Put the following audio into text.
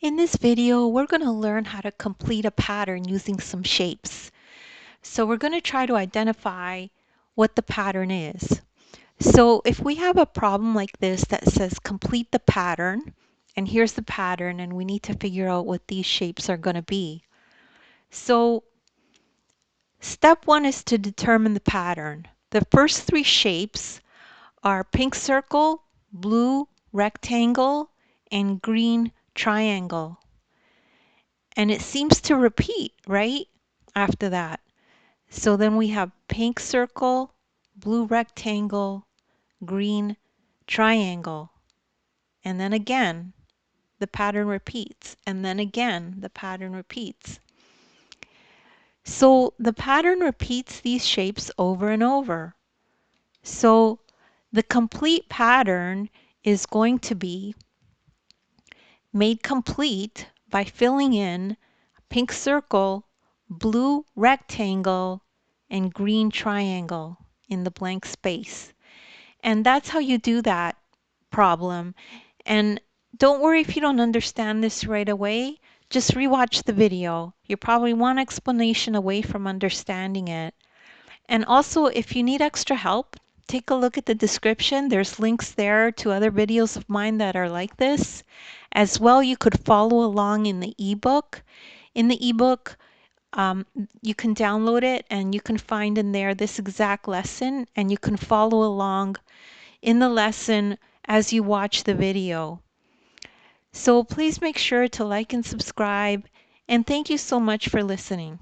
In this video, we're going to learn how to complete a pattern using some shapes. So we're going to try to identify what the pattern is. So if we have a problem like this that says complete the pattern, and here's the pattern, and we need to figure out what these shapes are going to be. So step one is to determine the pattern. The first three shapes are pink circle, blue rectangle, and green triangle. And it seems to repeat right after that. So then we have pink circle, blue rectangle, green triangle. And then again, the pattern repeats. And then again, the pattern repeats. So the pattern repeats these shapes over and over. So the complete pattern is going to be made complete by filling in pink circle, blue rectangle, and green triangle in the blank space. And that's how you do that problem. And don't worry if you don't understand this right away. Just rewatch the video. You're probably one explanation away from understanding it. And also, if you need extra help, take a look at the description. There's links there to other videos of mine that are like this. As well, you could follow along in the ebook. In the ebook, you can download it and you can find in there this exact lesson, and you can follow along in the lesson as you watch the video. So please make sure to like and subscribe, and thank you so much for listening.